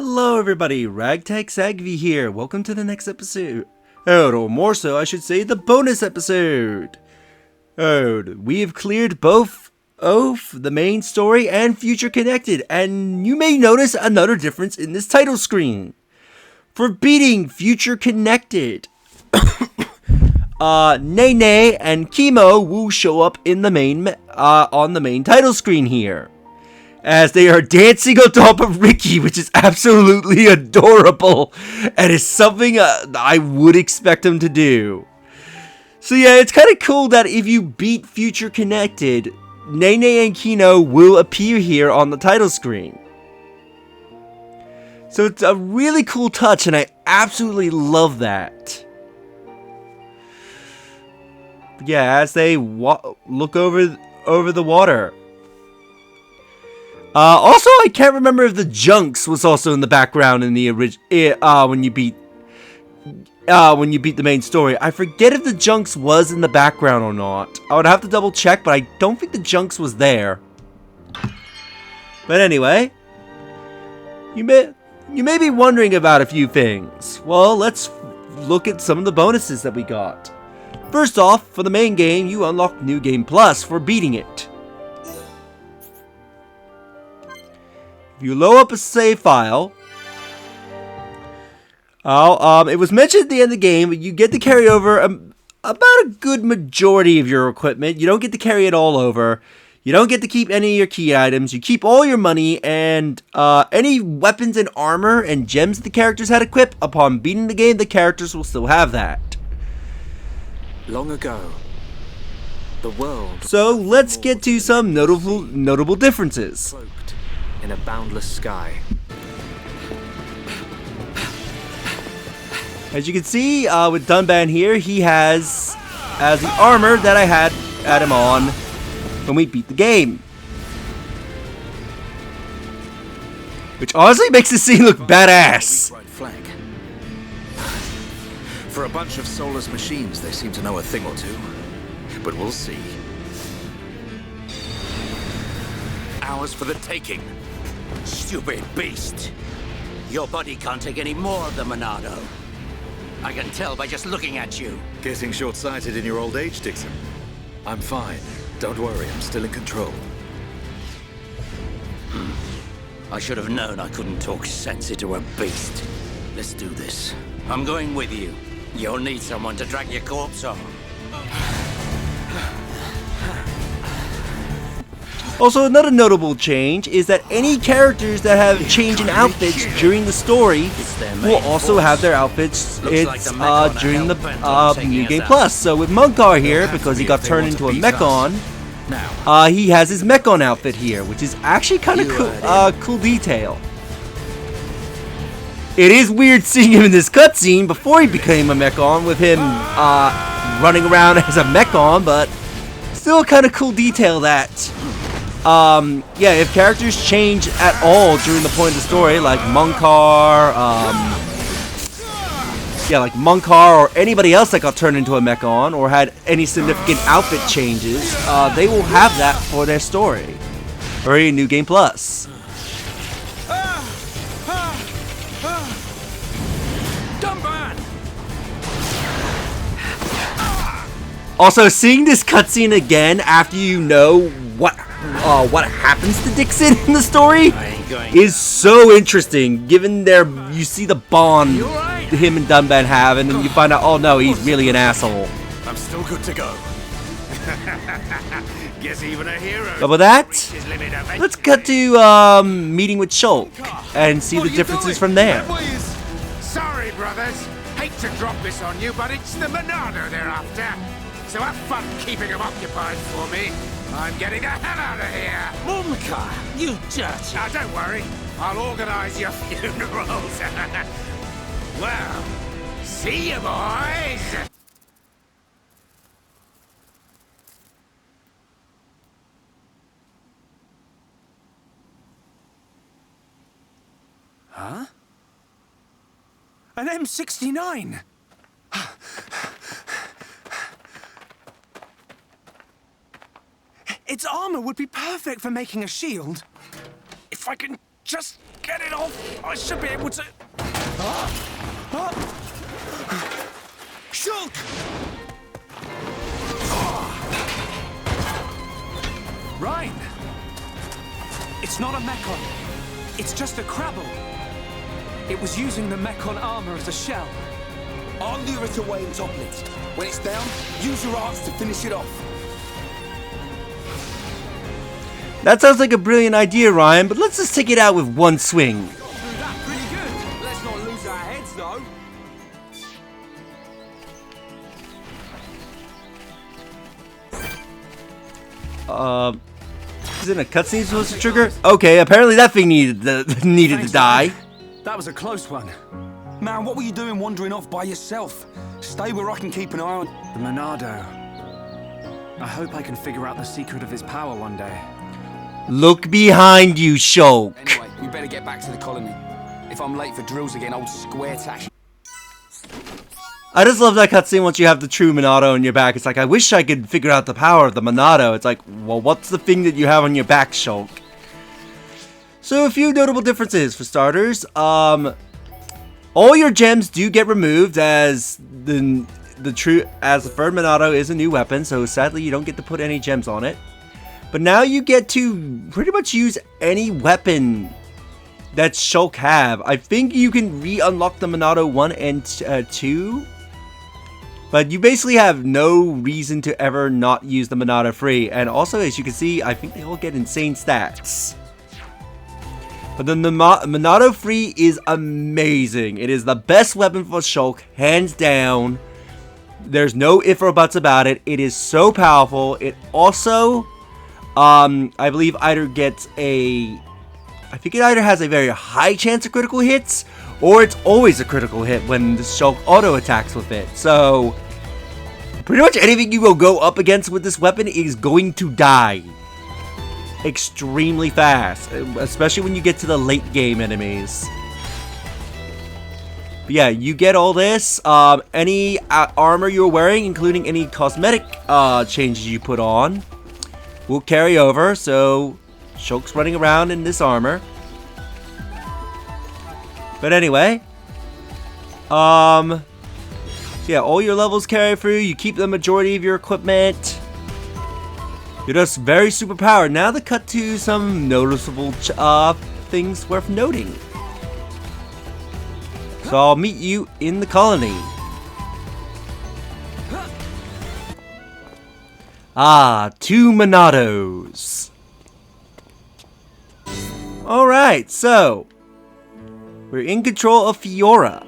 Hello everybody, Ragtag Sagvi here. Welcome to the next episode. Or more so, I should say, the bonus episode. We have cleared both the main story and Future Connected, and you may notice another difference in this title screen. For beating Future Connected, Nene and Chemo will show up in the main on the main title screen here, as they are dancing on top of Ricky, which is absolutely adorable, and is something I would expect them to do. So yeah, it's kind of cool that if you beat Future Connected, Nene and Kino will appear here on the title screen. So it's a really cool touch, and I absolutely love that. Yeah, as they look over the water. Also, I can't remember if the Junks was also in the background in the when you beat the main story. I forget if the Junks was in the background or not. I would have to double check, but I don't think the Junks was there. But anyway, you may be wondering about a few things. Well, let's look at some of the bonuses that we got. First off, for the main game, you unlock New Game Plus for beating it. If you load up a save file, it was mentioned at the end of the game, you get to carry over about a good majority of your equipment. You don't get to carry it all over. You don't get to keep any of your key items. You keep all your money, and any weapons and armor and gems that the characters had equipped. Upon beating the game, the characters will still have that. Long ago, the world. So let's get to some notable differences. In a boundless sky. As you can see, with Dunban here, he has the armor that I had him on when we beat the game. Which honestly makes the scene look badass. Right flank. For a bunch of soulless machines, they seem to know a thing or two. But we'll see. Ours for the taking. Stupid beast. Your body can't take any more of the Monado. I can tell by just looking at you. Getting short-sighted in your old age, Dixon. I'm fine. Don't worry, I'm still in control. I should have known I couldn't talk sense into a beast. Let's do this. I'm going with you. You'll need someone to drag your corpse on. Also, another notable change is that any characters that have changed in outfits during the story will also have their outfits during the New Game Plus. So with Munkar here, because he got turned into a Mechon, he has his Mechon outfit here, which is actually kind of cool detail. It is weird seeing him in this cutscene before he became a Mechon, with him running around as a Mechon, but still kind of cool detail that. Yeah, if characters change at all during the point of the story, like Munkar, or anybody else that got turned into a Mechon, or had any significant outfit changes, they will have that for their story, or a New Game Plus. Also, seeing this cutscene again after you know what happens to Dixon in the story is so interesting, given you see the bond him and Dunban have, and then you find out, oh no, he's really an asshole. I'm still good to go. Guess even a hero. But with that, let's cut to meeting with Shulk and see the differences from there. Sorry, brothers. Hate to drop this on you, but it's the Monado they're after. So have fun keeping them occupied for me. I'm getting the hell out of here! Mumka, you dirty... Now, don't worry. I'll organize your funerals. Well, see you, boys! Huh? An M69! Its armor would be perfect for making a shield. If I can just Get it off! I should be able to... Shulk! Ryan! It's not a Mechon. It's just a Crabble. It was using the Mechon armor as a shell. I'll lure it away and topple it. When it's down, use your arts to finish it off. That sounds like a brilliant idea, Ryan, but let's just take it out with one swing. Do that pretty good. Let's not lose our heads, though. Isn't a cutscene supposed to trigger? Okay, apparently that thing needed to die. That was a close one. Man, what were you doing wandering off by yourself? Stay where I can keep an eye on... The Monado. I hope I can figure out the secret of his power one day. Look behind you, Shulk. Anyway, we better get back to the colony. If I'm late for drills again, old square tash. I just love that cutscene once you have the true Monado on your back. It's like, I wish I could figure out the power of the Monado. It's like, well, what's the thing that you have on your back, Shulk? So a few notable differences for starters. All your gems do get removed as the third Monado is a new weapon, so sadly you don't get to put any gems on it. But now you get to pretty much use any weapon that Shulk have. I think you can re-unlock the Monado 1 and 2. But you basically have no reason to ever not use the Monado free. And also, as you can see, I think they all get insane stats. But the Monado free is amazing. It is the best weapon for Shulk, hands down. There's no if or buts about it. It is so powerful. It also, I believe, either gets a... I think it either has a very high chance of critical hits, or it's always a critical hit when the Shulk auto attacks with it. So, pretty much anything you will go up against with this weapon is going to die extremely fast, especially when you get to the late game enemies. But yeah, you get all this. Any armor you're wearing, including any cosmetic changes you put on, will carry over. So Shulk's running around in this armor. But anyway, yeah, all your levels carry through. You keep the majority of your equipment. You're just very super powered. Now to cut to some noticeable things worth noting. So I'll meet you in the colony. Ah, 2 Monados. Alright, so we're in control of Fiora.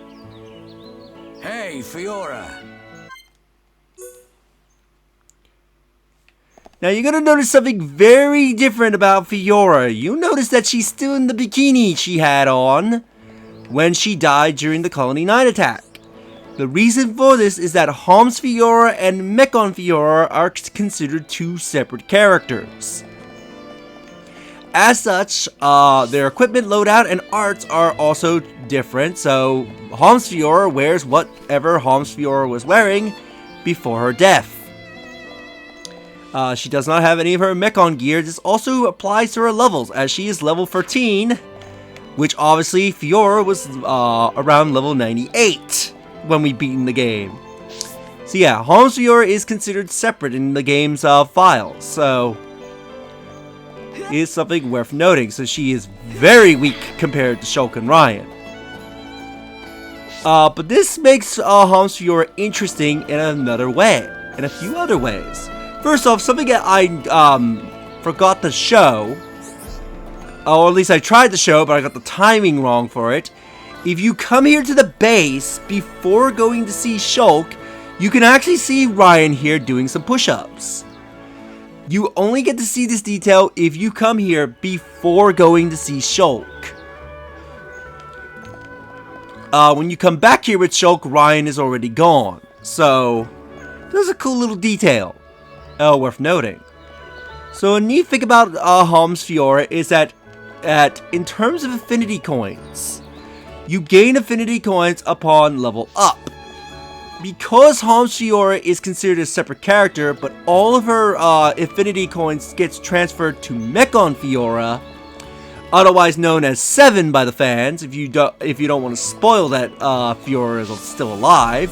Hey, Fiora. Now you're gonna notice something very different about Fiora. You'll notice that she's still in the bikini she had on when she died during the Colony 9 attack. The reason for this is that Homs Fiora and Mechon Fiora are considered 2 separate characters. As such, their equipment loadout and arts are also different, so Homs Fiora wears whatever Homs Fiora was wearing before her death. She does not have any of her Mechon gear. This also applies to her levels, as she is level 13, which obviously Fiora was around level 98 when we beat in the game. So yeah, Homs Fiora is considered separate in the game's files, so is something worth noting. So she is very weak compared to Shulk and Ryan. But this makes Homs Fiora interesting in another way, in a few other ways. First off, something that I forgot to show, or at least I tried to show, but I got the timing wrong for it. If you come here to the base before going to see Shulk, you can actually see Ryan here doing some push-ups. You only get to see this detail if you come here before going to see Shulk. When you come back here with Shulk, Ryan is already gone. So, there's a cool little detail worth noting. So a neat thing about Homs Fiora is that in terms of affinity coins, you gain affinity coins upon level up. Because Homs Fiora is considered a separate character, but all of her affinity coins gets transferred to Mechon Fiora, otherwise known as 7 by the fans, if you don't want to spoil that Fiora is still alive.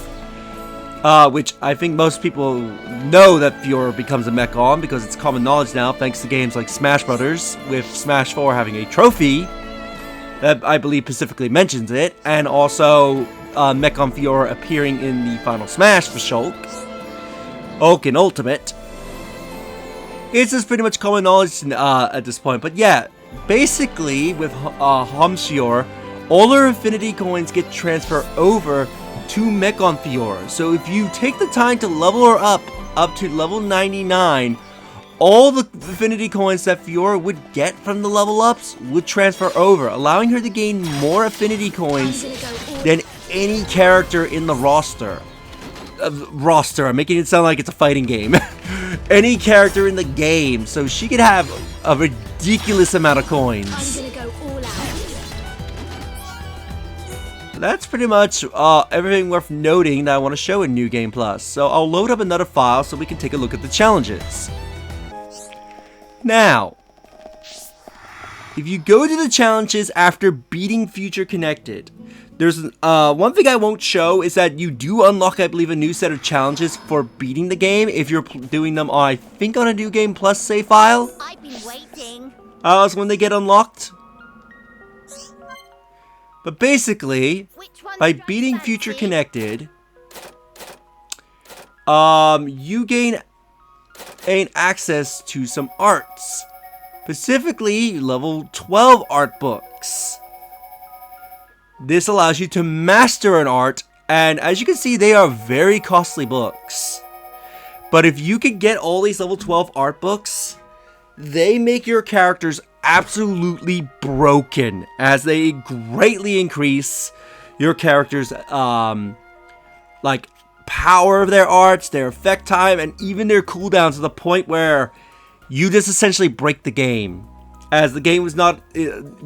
Which I think most people know that Fiora becomes a Mechon because it's common knowledge now, thanks to games like Smash Brothers, with Smash 4 having a trophy that I believe specifically mentions it, and also Mechon Fiora appearing in the Final Smash for Shulk in Ultimate. It's just pretty much common knowledge at this point, but yeah, basically with Homsior, all her Infinity Coins get transferred over to Mechon Fiora. So if you take the time to level her up to level 99, all the Infinity Coins that Fiora would get from the level ups would transfer over, allowing her to gain more Affinity Coins than any character in the roster. I'm making it sound like it's a fighting game. Any character in the game, so she could have a ridiculous amount of coins. That's pretty much everything worth noting that I want to show in New Game Plus. So I'll load up another file so we can take a look at the challenges. Now, if you go to the challenges after beating Future Connected, there's one thing I won't show is that you do unlock, I believe, a new set of challenges for beating the game if you're doing them on, I think, on a New Game Plus save file. I've been waiting. That's when they get unlocked. But basically, by beating Future Connected, you gain access to some arts. Specifically, level 12 art books. This allows you to master an art, and as you can see, they are very costly books. But if you can get all these level 12 art books, they make your characters absolutely broken, as they greatly increase your characters' like power of their arts, their effect time, and even their cooldowns, to the point where you just essentially break the game, as the game was not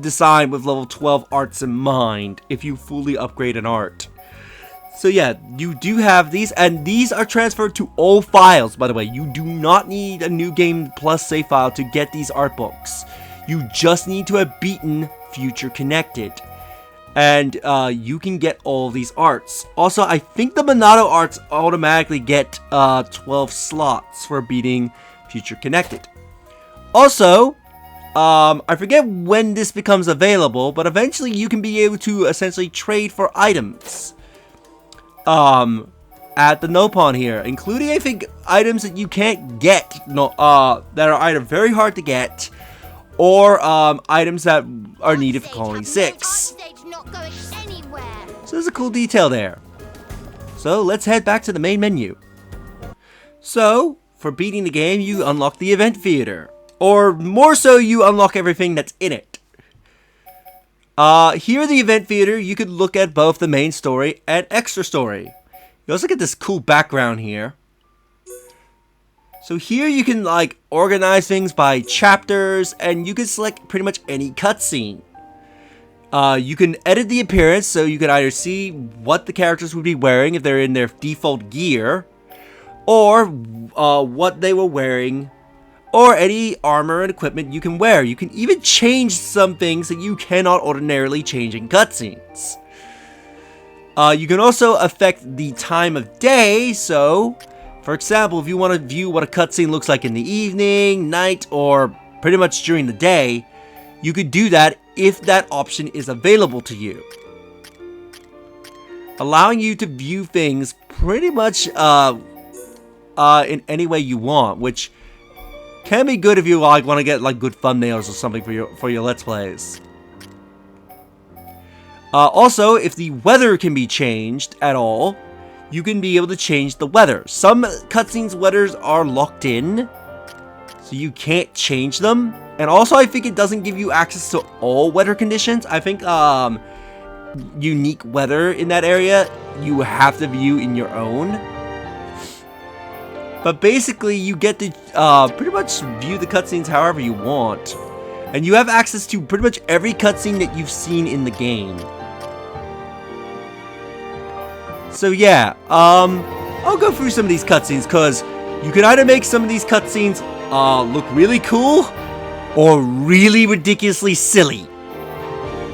designed with level 12 arts in mind if you fully upgrade an art. So yeah, you do have these, and these are transferred to all files, by the way. You do not need a New Game Plus save file to get these art books. You just need to have beaten Future Connected, and you can get all these arts. Also, I think the Monado arts automatically get 12 slots for beating Future Connected. Also, I forget when this becomes available, but eventually you can be able to essentially trade for items at the Nopon here, including, I think, items that you can't get, that are either very hard to get, or items that are needed for Colony 6. So there's a cool detail there. So let's head back to the main menu. So, for beating the game, you unlock the Event Theater. Or more so, you unlock everything that's in it. Here in the Event Theater, you could look at both the main story and extra story. You also get this cool background here. So here you can like organize things by chapters, and you can select pretty much any cutscene. You can edit the appearance, so you can either see what the characters would be wearing if they're in their default gear, or what they were wearing, or any armor and equipment you can wear. You can even change some things that you cannot ordinarily change in cutscenes. You can also affect the time of day, so for example, if you want to view what a cutscene looks like in the evening, night, or pretty much during the day, you could do that if that option is available to you, allowing you to view things pretty much in any way you want, which can be good if you like want to get like good thumbnails or something for your Let's Plays. Also, if the weather can be changed at all, you can be able to change the weather. Some cutscenes' weathers are locked in, so you can't change them. And also, I think it doesn't give you access to all weather conditions. I think unique weather in that area you have to view in your own. But basically, you get to pretty much view the cutscenes however you want. And you have access to pretty much every cutscene that you've seen in the game. So yeah, I'll go through some of these cutscenes, because you can either make some of these cutscenes look really cool, or really ridiculously silly.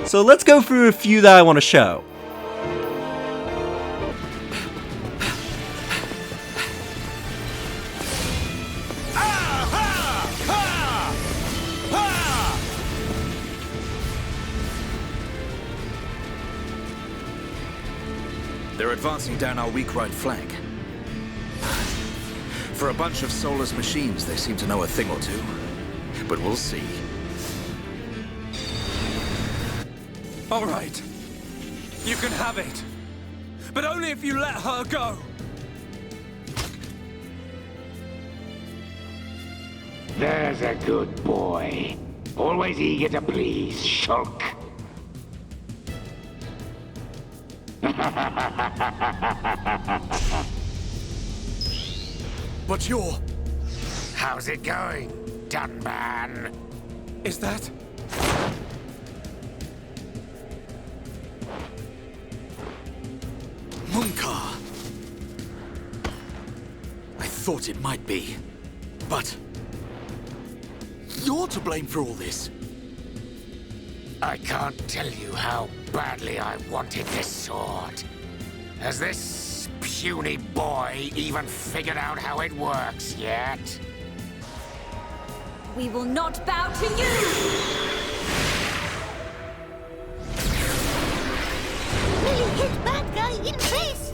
So let's go through a few that I want to show. They're advancing down our weak right flank. For a bunch of soulless machines, they seem to know a thing or two. But we'll see. All right. You can have it. But only if you let her go. There's a good boy. Always eager to please, Shulk. But you're... How's it going, Dunban? Is that... Munkar. I thought it might be. But... you're to blame for all this. I can't tell you how badly I wanted this sword. Has this puny boy even figured out how it works yet? We will not bow to you! Really hit bad guy in face!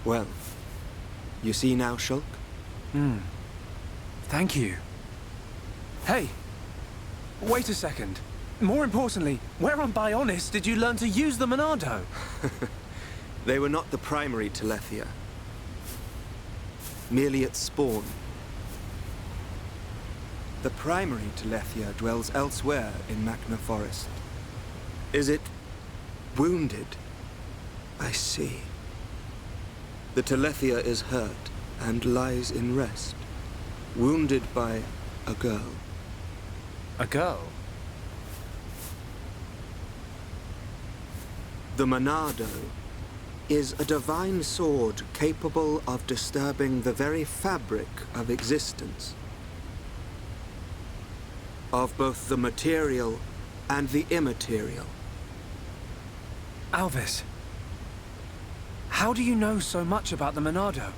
Well, you see now, Shulk? Thank you. Hey! Wait a second. More importantly, where on Bionis did you learn to use the Monado? They were not the primary Telethia. Merely its spawn. The primary Telethia dwells elsewhere in Machna Forest. Is it wounded? I see. The Telethia is hurt and lies in rest, wounded by a girl. A girl? The Monado is a divine sword capable of disturbing the very fabric of existence, of both the material and the immaterial. Alvis, how do you know so much about the Monado?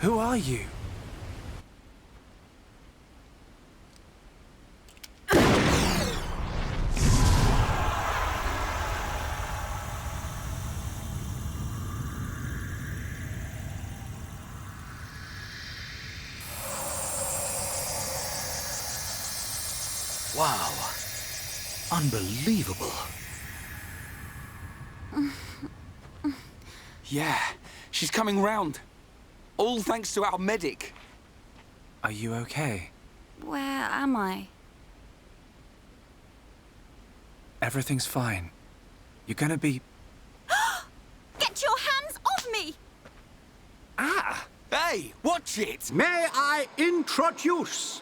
Who are you? Wow. Unbelievable. Yeah, she's coming round. All thanks to our medic. Are you okay? Where am I? Everything's fine. You're gonna be... Get your hands off me! Ah! Hey, watch it! May I introduce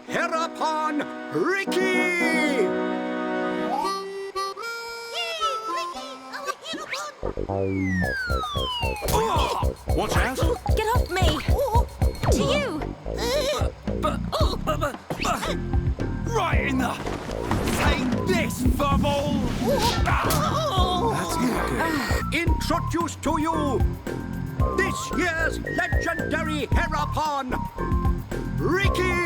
Hereupon Ricky! Watch out! Get off me! To you! Right in the... Take this, furball! That's not good. Introduce to you this year's legendary Hereupon, Ricky!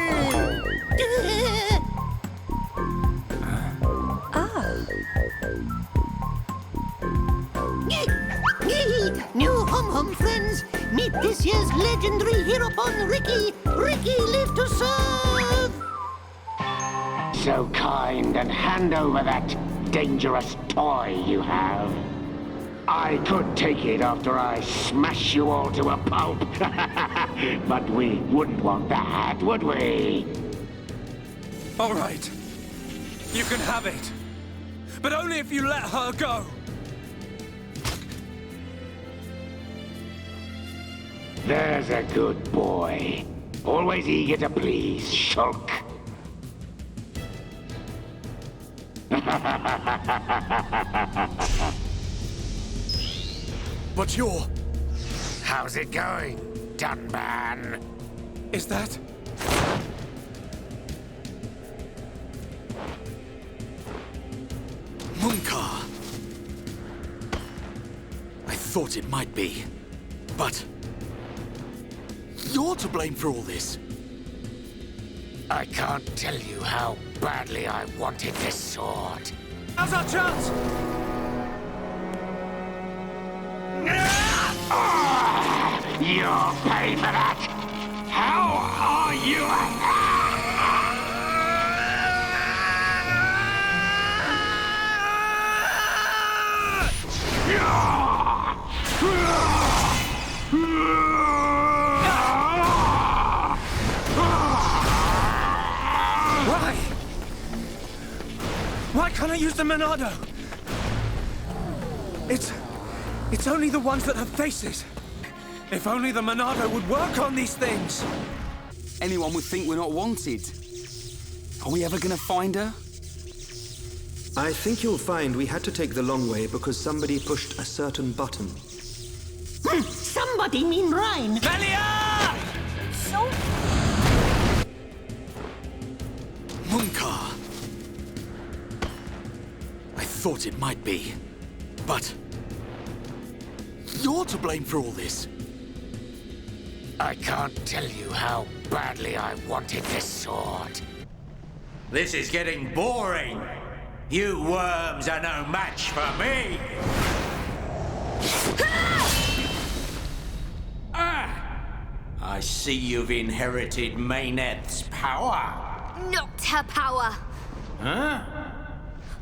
New hum-hum friends, meet this year's legendary Hereupon, Ricky! Ricky live to serve! So kind and hand over that dangerous toy you have. I could take it after I smash you all to a pulp. But we wouldn't want that, would we? All right. You can have it. But only if you let her go. There's a good boy. Always eager to please, Shulk. But you're... How's it going, Dunban? Is that... Munkar. I thought it might be, but you're to blame for all this. I can't tell you how badly I wanted this sword. Now's our chance! You'll pay for that! How are you? Why? Why can't I use the Monado? It's only the ones that have faces. If only the Monado would work on these things. Anyone would think we're not wanted. Are we ever gonna find her? I think you'll find we had to take the long way because somebody pushed a certain button. Somebody mean Rhine. Melia! So... Munkar. I thought it might be, but you're to blame for all this. I can't tell you how badly I wanted this sword. This is getting boring. You worms are no match for me. I see you've inherited Mayneth's power. Not her power. Huh?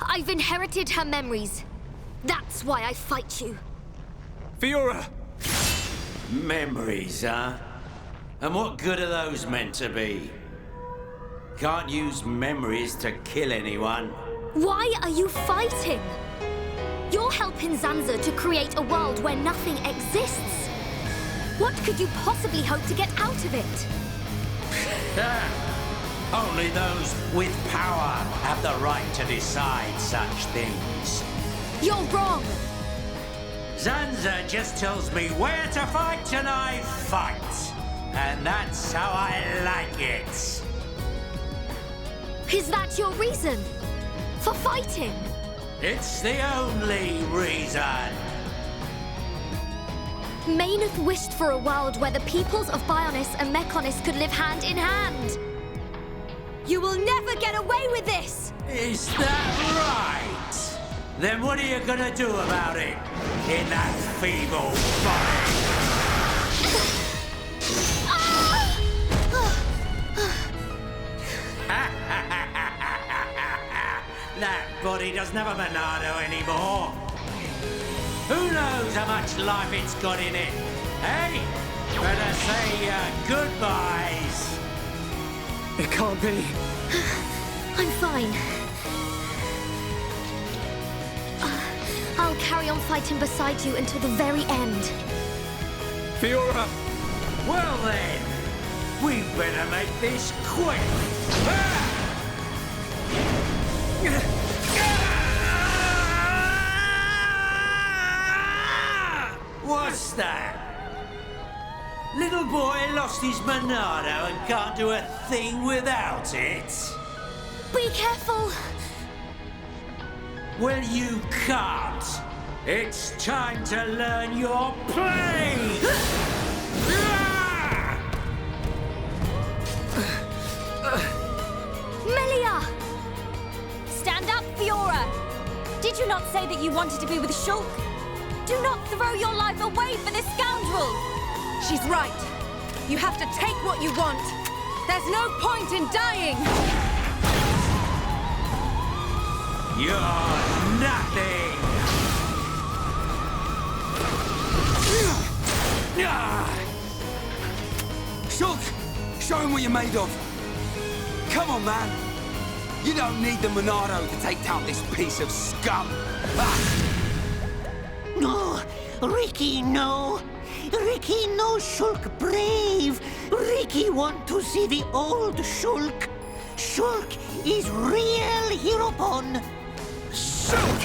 I've inherited her memories. That's why I fight you. Fiora! Memories, huh? And what good are those meant to be? Can't use memories to kill anyone. Why are you fighting? You're helping Zanza to create a world where nothing exists. What could you possibly hope to get out of it? Only those with power have the right to decide such things. You're wrong. Zanza just tells me where to fight and I fight. And that's how I like it. Is that your reason for fighting? It's the only reason. Mayneth wished for a world where the peoples of Bionis and Mechonis could live hand in hand. You will never get away with this! Is that right? Then what are you gonna do about it? In that feeble body? That body doesn't have a Monado anymore. Who knows how much life it's got in it? Hey, better say goodbyes. It can't be. I'm fine. I'll carry on fighting beside you until the very end. Fiora! Well then, we better make this quick. What's that? Little boy lost his Monado and can't do a thing without it. Be careful! Well, you can't. It's time to learn your place. Melia! Stand up, Fiora! Did you not say that you wanted to be with Shulk? Do not throw your life away for this scoundrel! She's right. You have to take what you want. There's no point in dying! You're nothing! Shulk, show him what you're made of. Come on, man. You don't need the Monado to take down this piece of scum. No, Ricky, no. Ricky, no Shulk brave. Ricky want to see the old Shulk. Shulk is real Heropon. Shulk!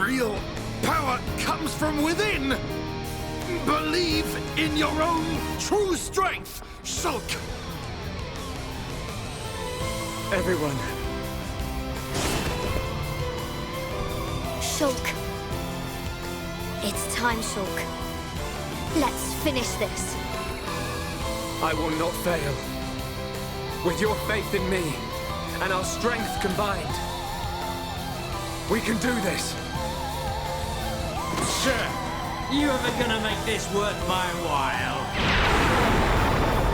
Real power comes from within! Believe in your own true strength, Shulk! Everyone. Shulk. It's time, Shulk. Let's finish this. I will not fail. With your faith in me and our strength combined, we can do this. Sir, you ever gonna make this worth my while?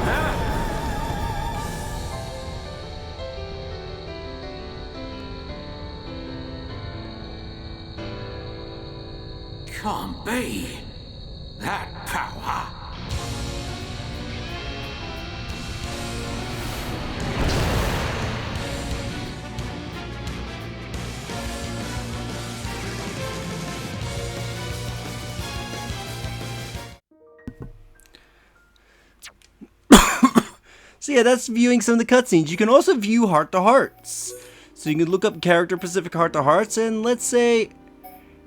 Huh? Can't be. That power. So yeah, that's viewing some of the cutscenes. You can also view heart-to-hearts. So you can look up character-specific heart-to-hearts, and let's say,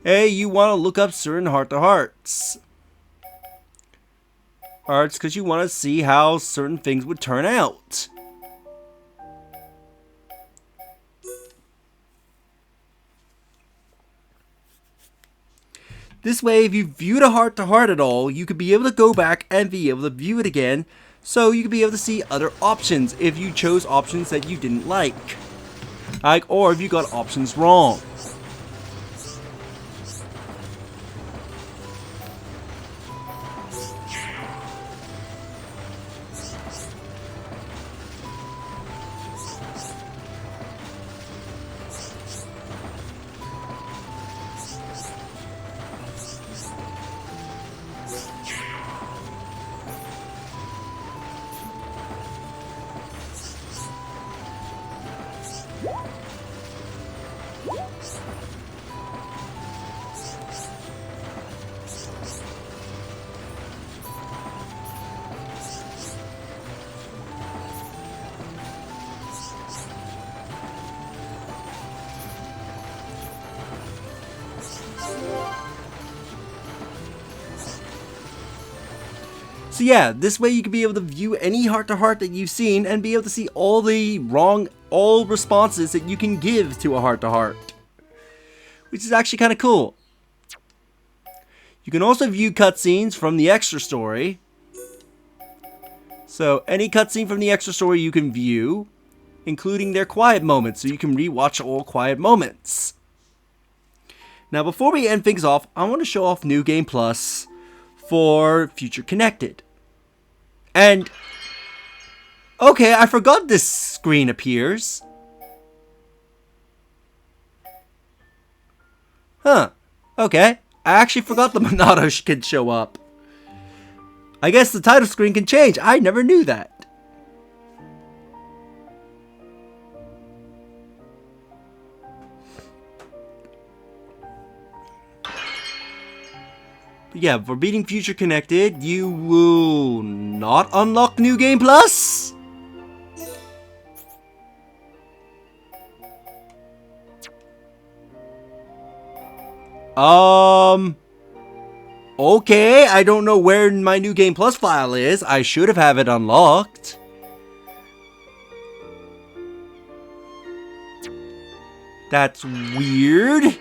hey, you want to look up certain heart-to-hearts. Hearts, because you want to see how certain things would turn out. This way, if you viewed a heart-to-heart at all, you could be able to go back and be able to view it again. So you could be able to see other options if you chose options that you didn't like. Or if you got options wrong. So yeah, this way you can be able to view any heart-to-heart that you've seen and be able to see all the all responses that you can give to a heart-to-heart. Which is actually kind of cool. You can also view cutscenes from the extra story. So any cutscene from the extra story you can view, including their quiet moments, so you can rewatch all quiet moments. Now before we end things off, I want to show off New Game Plus for Future Connected. And, okay, I forgot this screen appears. Huh, okay. I actually forgot the Monado can show up. I guess the title screen can change. I never knew that. But yeah, for beating Future Connected, you will not unlock New Game Plus. Okay, I don't know where my New Game Plus file is. I should have it unlocked. That's weird.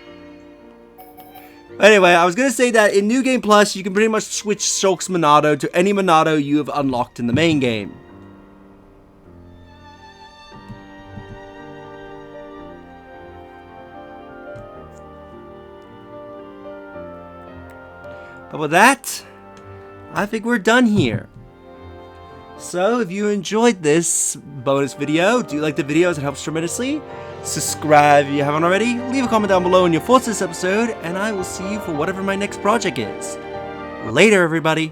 Anyway, I was going to say that in New Game Plus, you can pretty much switch Shulk's Monado to any Monado you have unlocked in the main game. But with that, I think we're done here. So, if you enjoyed this bonus video, do you like the videos? It helps tremendously. Subscribe if you haven't already. Leave a comment down below on your thoughts on this episode, and I will see you for whatever my next project is. Later, everybody.